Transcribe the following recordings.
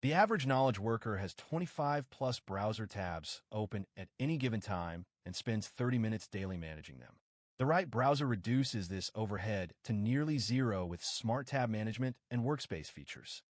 The average knowledge worker has 25 plus browser tabs open at any given time and spends 30 minutes daily managing them. The right browser reduces this overhead to nearly zero with Smart Tab Management and Workspace features.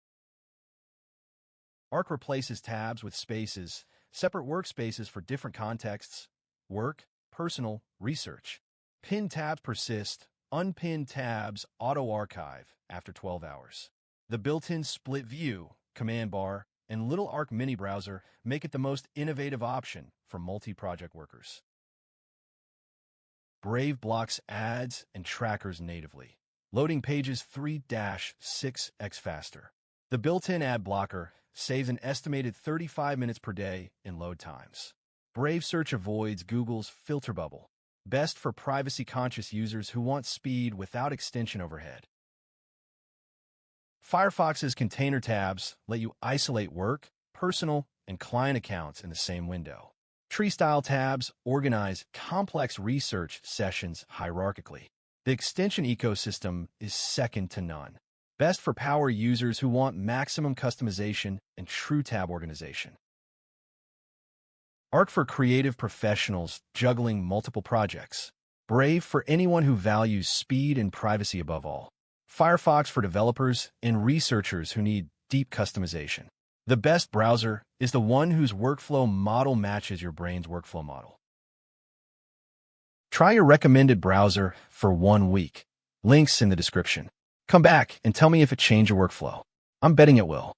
Arc replaces tabs with spaces, separate workspaces for different contexts, work, personal, research. Pinned tabs persist, unpinned tabs auto-archive after 12 hours. The built-in split view, command bar, and Little Arc mini browser make it the most innovative option for multi-project workers. Brave blocks ads and trackers natively, loading pages 3-6x faster. The built-in ad blocker saves an estimated 35 minutes per day in load times. Brave Search avoids Google's filter bubble, best for privacy-conscious users who want speed without extension overhead. Firefox's container tabs let you isolate work, personal, and client accounts in the same window. Tree-style tabs organize complex research sessions hierarchically. The extension ecosystem is second to none, best for power users who want maximum customization and true tab organization. Arc for creative professionals juggling multiple projects. Brave for anyone who values speed and privacy above all. Firefox for developers and researchers who need deep customization. The best browser is the one whose workflow model matches your brain's workflow model. Try your recommended browser for 1 week. Links in the description. Come back and tell me if it changed your workflow. I'm betting it will.